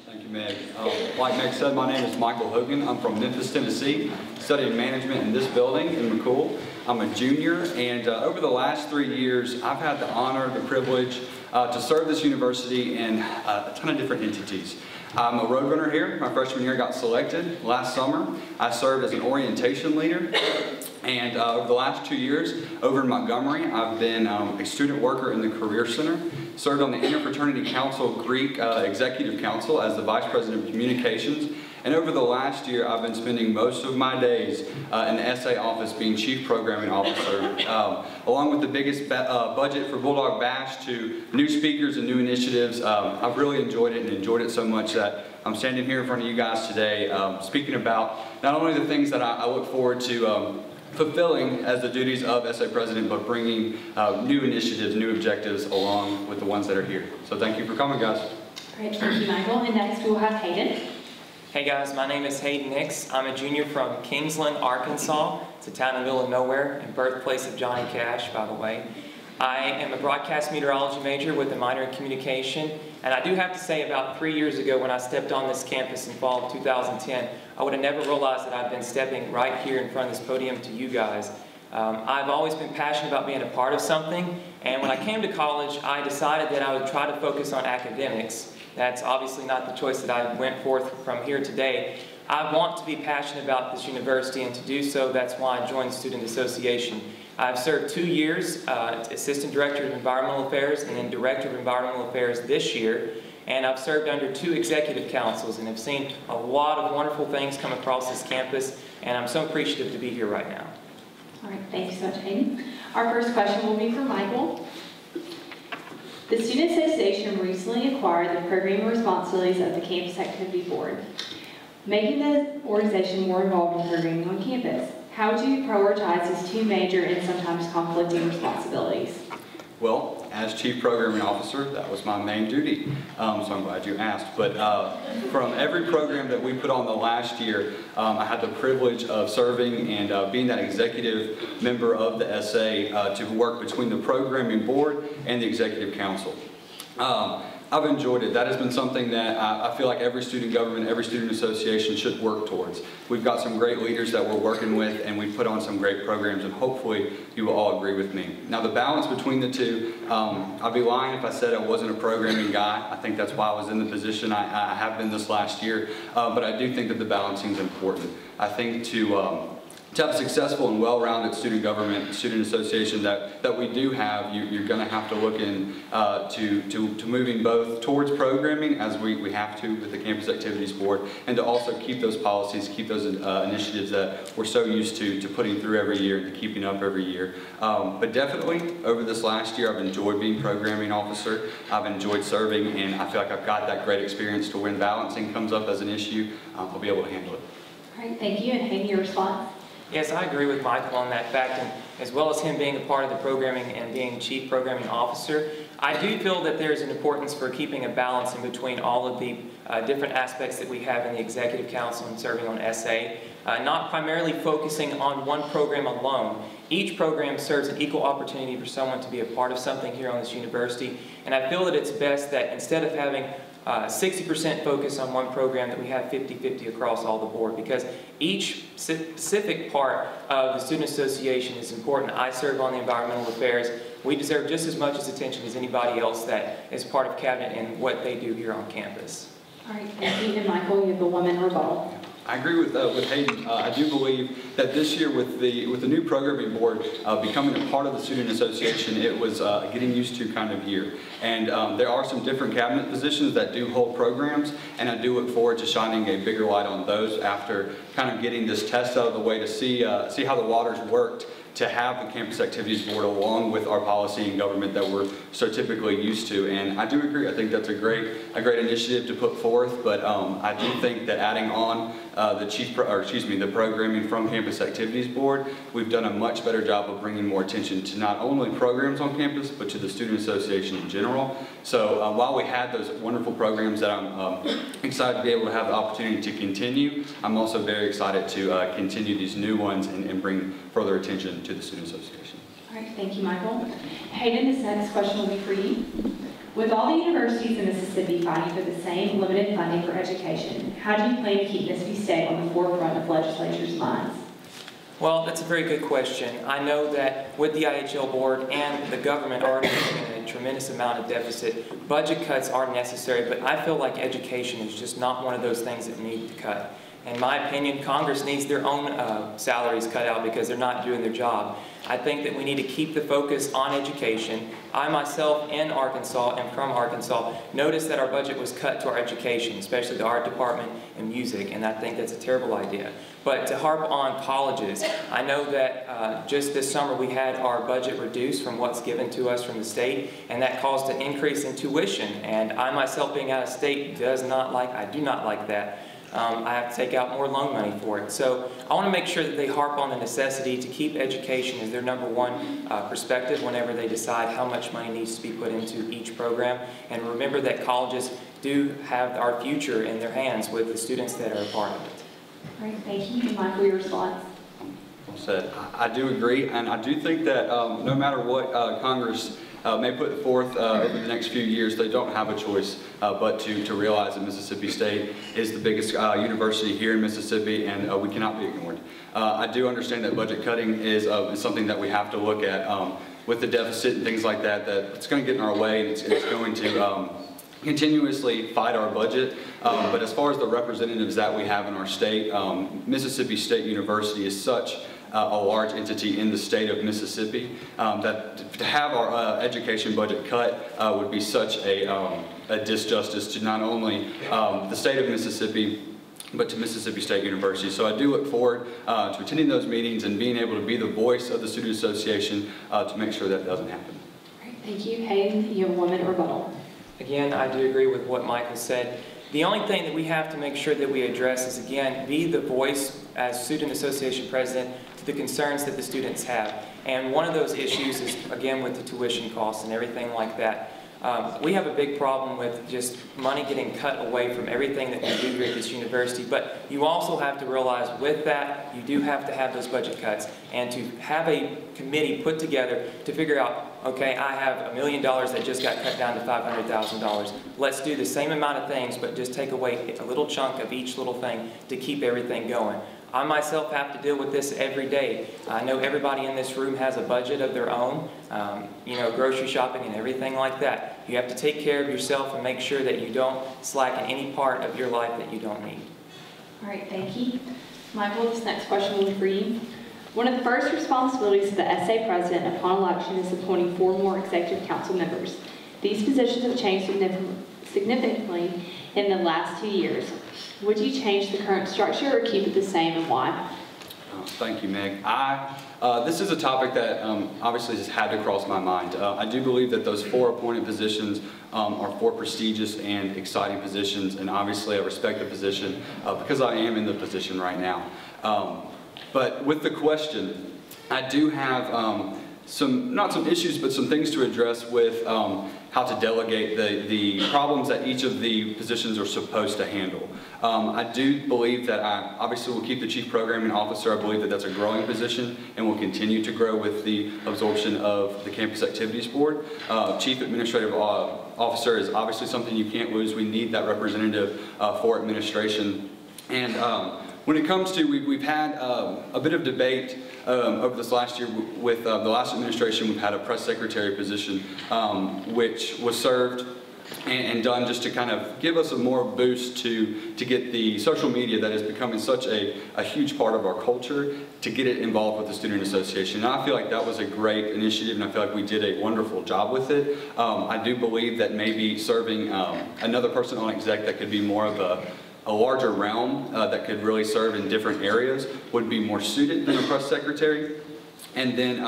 Thank you, Meg. Like Meg said, my name is Michael Hogan. I'm from Memphis, Tennessee, studying management in this building in McCool. I'm a junior, and over the last 3 years, I've had the honor, the privilege to serve this university in a ton of different entities. I'm a roadrunner here. My freshman year got selected last summer. I served as an orientation leader. And over the last 2 years, over in Montgomery, I've been a student worker in the Career Center, served on the Interfraternity Council Greek Executive Council as the Vice President of Communications. And over the last year, I've been spending most of my days in the SA office being Chief Programming Officer. Along with the biggest budget for Bulldog Bash to new speakers and new initiatives, I've really enjoyed it and enjoyed it so much that I'm standing here in front of you guys today speaking about not only the things that I look forward to fulfilling as the duties of SA President, but bringing new initiatives, new objectives along with the ones that are here. So thank you for coming, guys. Great, thank you, Michael. And next we'll have Hayden. Hey guys, my name is Hayden Nix. I'm a junior from Kingsland, Arkansas. It's a town in the middle of nowhere and birthplace of Johnny Cash, by the way. I am a broadcast meteorology major with a minor in communication, and I do have to say about 3 years ago when I stepped on this campus in fall of 2010, I would have never realized that I'd been stepping right here in front of this podium to you guys. I've always been passionate about being a part of something, and when I came to college, I decided that I would try to focus on academics. That's obviously not the choice that I went forth from here today. I want to be passionate about this university, and to do so, that's why I joined the Student Association. I've served 2 years, Assistant Director of Environmental Affairs and then Director of Environmental Affairs this year. And I've served under 2 executive councils and have seen a lot of wonderful things come across this campus, and I'm so appreciative to be here right now. All right, thank you so much, Hayden. Our first question will be for Michael. The Student Association recently acquired the programming responsibilities of the Campus Activity Board, making the organization more involved in programming on campus. How do you prioritize these 2 major and sometimes conflicting responsibilities? Well, as Chief Programming Officer, that was my main duty, so I'm glad you asked. But from every program that we put on the last year, I had the privilege of serving and being that executive member of the SA to work between the Programming Board and the Executive Council. I've enjoyed it. That has been something that I feel like every student government, every student association should work towards. We've got some great leaders that we're working with, and we've put on some great programs, and hopefully you will all agree with me. Now, the balance between the two, I'd be lying if I said I wasn't a programming guy. I think that's why I was in the position I have been this last year, but I do think that the balancing is important. I think to have a successful and well-rounded student government, student association that we do have, you're going to have to look in to moving both towards programming, as we have to with the Campus Activities Board, and to also keep those policies, keep those initiatives that we're so used to putting through every year and to keeping up every year. But definitely, over this last year, I've enjoyed being programming officer. I've enjoyed serving, and I feel like I've got that great experience to when balancing comes up as an issue, I'll be able to handle it. All right, thank you. And Hayden, your response? Yes, I agree with Michael on that fact, and as well as him being a part of the programming and being Chief Programming Officer, I do feel that there's an importance for keeping a balance in between all of the different aspects that we have in the Executive Council and serving on SA, not primarily focusing on one program alone. Each program serves an equal opportunity for someone to be a part of something here on this university, and I feel that it's best that instead of having 60% focus on one program, that we have 50-50 across all the board, because each specific part of the Student Association is important. I serve on the Environmental Affairs. We deserve just as much attention as anybody else that is part of Cabinet and what they do here on campus. All right, thank you. And Michael, you have the woman rebuttal. I agree with Hayden. I do believe that this year with the new programming board becoming a part of the Student Association, it was getting used to kind of year. And there are some different cabinet positions that do hold programs, and I do look forward to shining a bigger light on those after kind of getting this test out of the way to see how the waters worked, to have the Campus Activities Board along with our policy and government that we're so typically used to. And I do agree. I think that's a great initiative to put forth. But I do think that adding on the programming from Campus Activities Board, we've done a much better job of bringing more attention to not only programs on campus, but to the Student Association in general. So while we had those wonderful programs that I'm excited to be able to have the opportunity to continue, I'm also very excited to continue these new ones and bring further attention to the Student Association. All right, thank you, Michael. Hayden, this next question will be for you. With all the universities in Mississippi fighting for the same limited funding for education, how do you plan to keep Mississippi State on the forefront of legislatures' minds? Well, that's a very good question. I know that with the IHL board and the government already in a tremendous amount of deficit, budget cuts are necessary, but I feel like education is just not one of those things that need to cut. In my opinion, Congress needs their own salaries cut out because they're not doing their job. I think that we need to keep the focus on education. I myself in Arkansas and from Arkansas noticed that our budget was cut to our education, especially the art department and music, and I think that's a terrible idea. But to harp on colleges, I know that just this summer we had our budget reduced from what's given to us from the state, and that caused an increase in tuition. And I myself being out of state I do not like that. I have to take out more loan money for it. So I want to make sure that they harp on the necessity to keep education as their number one perspective whenever they decide how much money needs to be put into each program. And remember that colleges do have our future in their hands with the students that are a part of it. All right, thank you. Michael, your response? Well said. I do agree, and I do think that no matter what Congress may put forth over the next few years, they don't have a choice but to realize that Mississippi State is the biggest university here in Mississippi, and we cannot be ignored. I do understand that budget cutting is something that we have to look at with the deficit and things like that, that it's going to get in our way, and it's going to continuously fight our budget. But as far as the representatives that we have in our state, Mississippi State University is such a large entity in the state of Mississippi that to have our education budget cut would be such a disjustice to not only the state of Mississippi, but to Mississippi State University. So I do look forward to attending those meetings and being able to be the voice of the Student Association to make sure that doesn't happen. All right, thank you. Hayden, you have 1 minute rebuttal. Again, I do agree with what Michael said. The only thing that we have to make sure that we address is, again, be the voice as Student Association President to the concerns that the students have. And one of those issues is, again, with the tuition costs and everything like that. We have a big problem with just money getting cut away from everything that we do here at this university, but you also have to realize with that, you do have to have those budget cuts and to have a committee put together to figure out, okay, I have $1 million that just got cut down to $500,000. Let's do the same amount of things, but just take away a little chunk of each little thing to keep everything going. I myself have to deal with this every day. I know everybody in this room has a budget of their own, grocery shopping and everything like that. You have to take care of yourself and make sure that you don't slacken any part of your life that you don't need. All right, thank you. Michael, this next question will be for you. One of the first responsibilities of the SA president upon election is appointing 4 more executive council members. These positions have changed significantly in the last 2 years. Would you change the current structure or keep it the same, and why? Thank you, Meg. This is a topic that obviously has had to cross my mind. I do believe that those 4 appointed positions are 4 prestigious and exciting positions, and obviously I respect the position because I am in the position right now. But with the question, I do have not some issues, but some things to address with how to delegate the problems that each of the positions are supposed to handle. I do believe that I obviously will keep the Chief Programming Officer. I believe that that's a growing position and will continue to grow with the absorption of the Campus Activities Board. Chief Administrative Officer is obviously something you can't lose. We need that representative for administration. And when it comes to, we've had a bit of debate over this last year with the last administration. We've had a press secretary position which was served and done just to kind of give us a more boost to get the social media that is becoming such a huge part of our culture, to get it involved with the Student Association. And I feel like that was a great initiative, and I feel like we did a wonderful job with it. I do believe that maybe serving another person on exec that could be more of a larger realm that could really serve in different areas would be more suited than a press secretary. And then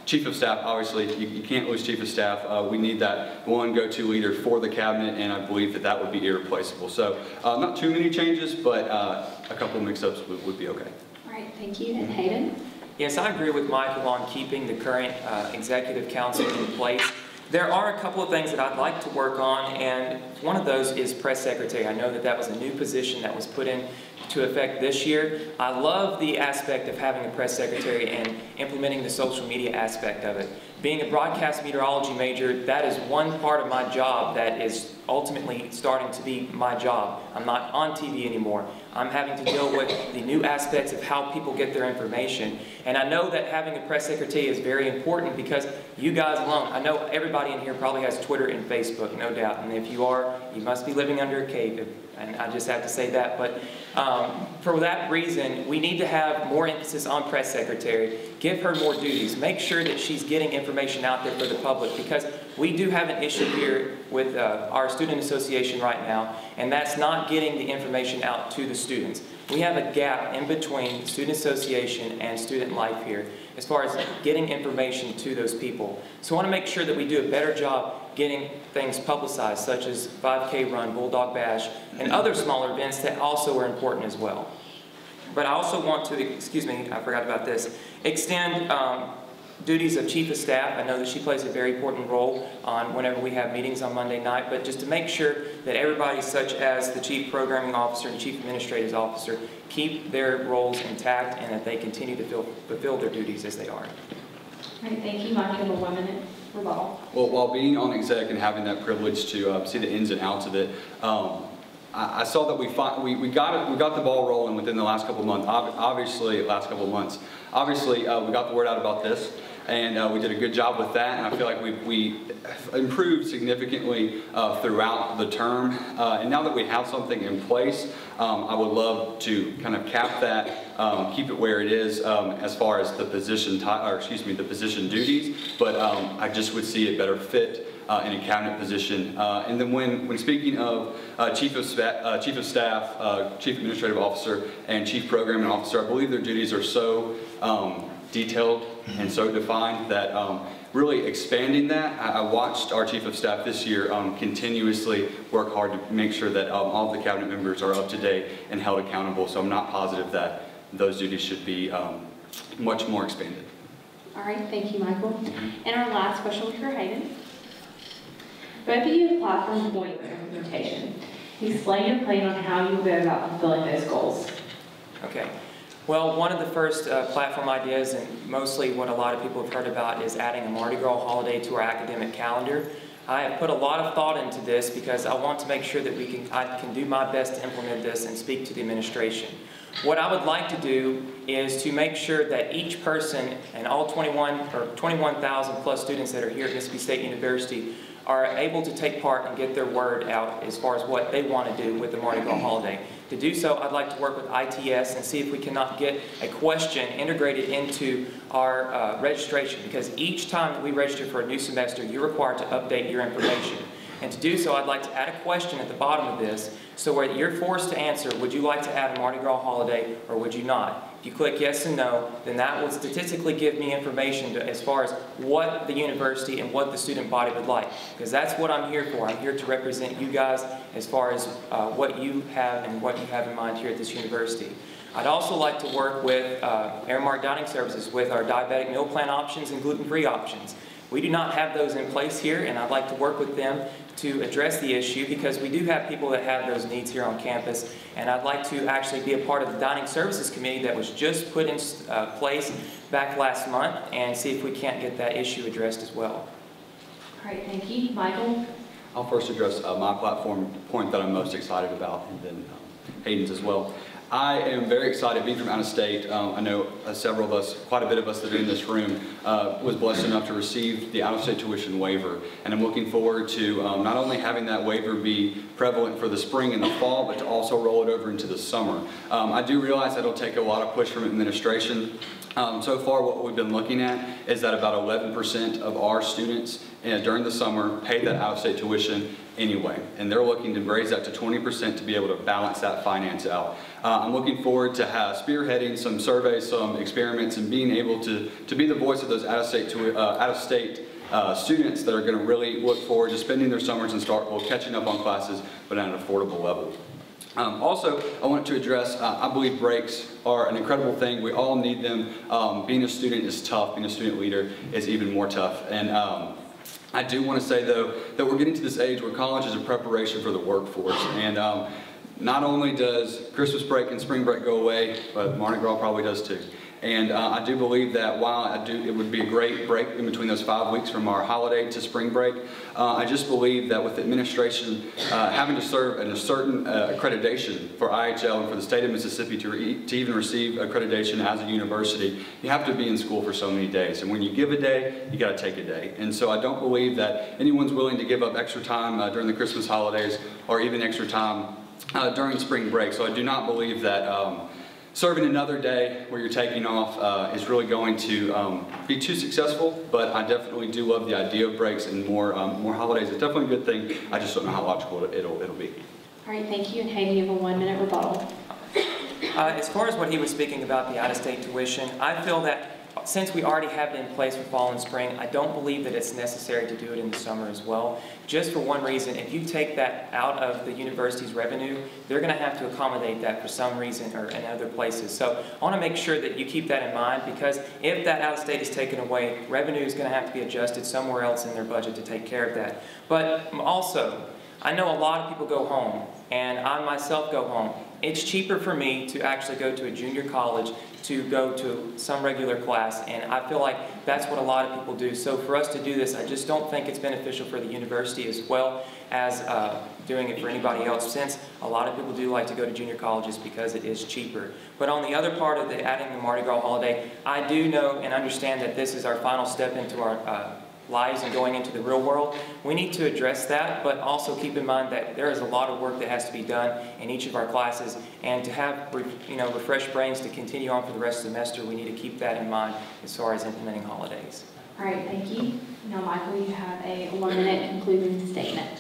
Chief of Staff, obviously, you can't lose Chief of Staff. We need that one go-to leader for the cabinet, and I believe that that would be irreplaceable. So not too many changes, but a couple of mix-ups would be okay. All right, thank you. And Hayden? Yes, I agree with Michael on keeping the current executive council in place. There are a couple of things that I'd like to work on, and one of those is press secretary. I know that that was a new position that was put in to effect this year. I love the aspect of having a press secretary and implementing the social media aspect of it. Being a broadcast meteorology major, that is one part of my job that is ultimately starting to be my job. I'm not on TV anymore. I'm having to deal with the new aspects of how people get their information. And I know that having a press secretary is very important because you guys alone, I know everybody in here probably has Twitter and Facebook, no doubt. And if you are, you must be living under a cave. And I just have to say that. But for that reason, we need to have more emphasis on press secretary. Give her more duties. Make sure that she's getting information out there for the public, because we do have an issue here with our student association right now, and that's not getting the information out to the students. We have a gap in between student association and student life here as far as getting information to those people. So I want to make sure that we do a better job getting things publicized, such as 5K Run, Bulldog Bash, and other smaller events that also are important as well. But I also want to, excuse me, I forgot about this, extend duties of Chief of Staff. I know that she plays a very important role on whenever we have meetings on Monday night, but just to make sure that everybody, such as the Chief Programming Officer and Chief Administrative Officer, keep their roles intact and that they continue to fulfill their duties as they are. All right, thank you. Mike, you have a 1 minute rebuttal. Well, while being on exec and having that privilege to see the ins and outs of it, I saw that we got the ball rolling within the last couple of months. Obviously, we got the word out about this, and we did a good job with that. And I feel like we improved significantly throughout the term. And now that we have something in place, I would love to kind of cap that, keep it where it is as far as the position, the position duties. But I just would see it better fit in a cabinet position. And then when speaking of Chief of Staff, Chief Administrative Officer, and Chief Programming Officer, I believe their duties are so detailed and so defined that really expanding that, I watched our Chief of Staff this year continuously work hard to make sure that all of the cabinet members are up to date and held accountable, so I'm not positive that those duties should be much more expanded. All right, thank you, Michael. And our last question will be for Hayden. Both of you apply for employee implementation. Explain your plan on how you will go about fulfilling those goals. Okay. Well, one of the first platform ideas, and mostly what a lot of people have heard about, is adding a Mardi Gras holiday to our academic calendar. I have put a lot of thought into this because I want to make sure that I can do my best to implement this and speak to the administration. What I would like to do is to make sure that each person and all 21,000 plus students that are here at Mississippi State University are able to take part and get their word out as far as what they want to do with the Mardi Gras holiday. To do so, I'd like to work with ITS and see if we cannot get a question integrated into our registration, because each time that we register for a new semester, you're required to update your information. And to do so, I'd like to add a question at the bottom of this, so where you're forced to answer, would you like to add a Mardi Gras holiday or would you not? If you click yes and no, then that will statistically give me information as far as what the university and what the student body would like. Because that's what I'm here for. I'm here to represent you guys as far as what you have and what you have in mind here at this university. I'd also like to work with Aramark Dining Services with our diabetic meal plan options and gluten-free options. We do not have those in place here, and I'd like to work with them to address the issue, because we do have people that have those needs here on campus, and I'd like to actually be a part of the Dining Services Committee that was just put in place back last month, and see if we can't get that issue addressed as well. All right, thank you. Michael? I'll first address my platform point that I'm most excited about, and then Hayden's as well. I am very excited, being from out of state. I know several of us, quite a bit of us that are in this room, was blessed enough to receive the out-of-state tuition waiver. And I'm looking forward to not only having that waiver be prevalent for the spring and the fall, but to also roll it over into the summer. I do realize that it'll take a lot of push from administration. So far, what we've been looking at is that about 11% of our students during the summer paid that out-of-state tuition anyway, and they're looking to raise that to 20% to be able to balance that finance out. I'm looking forward to spearheading some surveys, some experiments, and being able to be the voice of those out-of-state students that are going to really look forward to spending their summers and catching up on classes, but at an affordable level. Also, I wanted to address, I believe breaks are an incredible thing. We all need them. Being a student is tough. Being a student leader is even more tough. And I do want to say, though, that we're getting to this age where college is a preparation for the workforce. And not only does Christmas break and spring break go away, but Mardi Gras probably does too. And I do believe that while it would be a great break in between those 5 weeks from our holiday to spring break, I just believe that with the administration having to serve in a certain accreditation for IHL and for the state of Mississippi to even receive accreditation as a university, you have to be in school for so many days. And when you give a day, you got to take a day. And so I don't believe that anyone's willing to give up extra time during the Christmas holidays or even extra time during spring break. So I do not believe that serving another day where you're taking off is really going to be too successful, but I definitely do love the idea of breaks and more holidays. It's definitely a good thing. I just don't know how logical it'll be. All right, thank you. And Hayden, you have a 1-minute rebuttal. As far as what he was speaking about, the out-of-state tuition, I feel that since we already have it in place for fall and spring, I don't believe that it's necessary to do it in the summer as well. Just for one reason, if you take that out of the university's revenue, they're going to have to accommodate that for some reason or in other places. So I want to make sure that you keep that in mind, because if that out-of-state is taken away, revenue is going to have to be adjusted somewhere else in their budget to take care of that. But also, I know a lot of people go home, and I myself go home. It's cheaper for me to actually go to a junior college to go to some regular class, and I feel like that's what a lot of people do. So for us to do this, I just don't think it's beneficial for the university as well as doing it for anybody else, since a lot of people do like to go to junior colleges because it is cheaper. But on the other part of adding the Mardi Gras holiday, I do know and understand that this is our final step into our lives and going into the real world. We need to address that, but also keep in mind that there is a lot of work that has to be done in each of our classes, and to have refreshed brains to continue on for the rest of the semester, we need to keep that in mind as far as implementing holidays. All right, thank you. Now, Michael, you have a 1-minute concluding statement.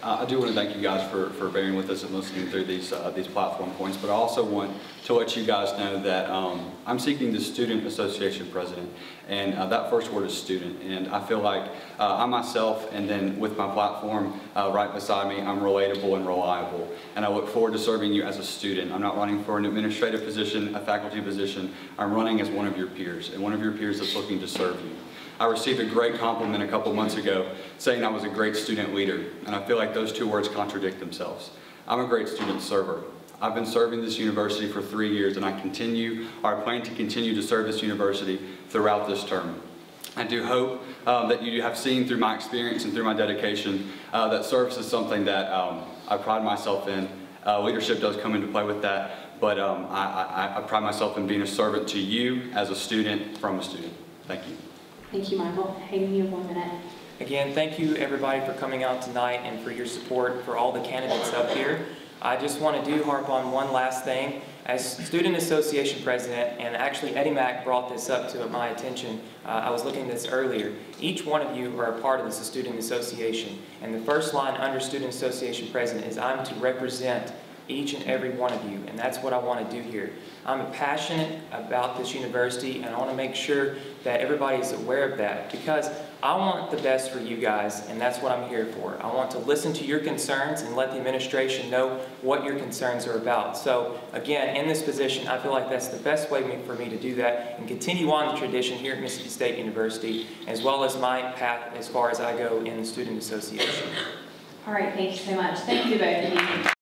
I do want to thank you guys for bearing with us and listening through these platform points, but I also want to let you guys know that I'm seeking the Student Association President, and that first word is student, and I feel like I myself, and then with my platform right beside me, I'm relatable and reliable, and I look forward to serving you as a student. I'm not running for an administrative position, a faculty position. I'm running as one of your peers, and one of your peers that's looking to serve you. I received a great compliment a couple months ago saying I was a great student leader, and I feel like those two words contradict themselves. I'm a great student server. I've been serving this university for 3 years, and I plan to continue to serve this university throughout this term. I do hope that you have seen through my experience and through my dedication that service is something that I pride myself in. Leadership does come into play with that, but I pride myself in being a servant to you as a student from a student. Thank you. Thank you, Michael. Hayden, you have 1 minute. Again, thank you everybody for coming out tonight and for your support for all the candidates up here. I just want to harp on one last thing. As Student Association President, and actually Eddie Mack brought this up to my attention, I was looking at this earlier. Each one of you are a part of this Student Association, and the first line under Student Association President is I'm to represent each and every one of you, and that's what I want to do here. I'm passionate about this university, and I want to make sure that everybody is aware of that, because I want the best for you guys, and that's what I'm here for. I want to listen to your concerns and let the administration know what your concerns are about. So again, in this position, I feel like that's the best way for me to do that and continue on the tradition here at Mississippi State University, as well as my path as far as I go in the Student Association. All right, thank you so much. Thank you both of you.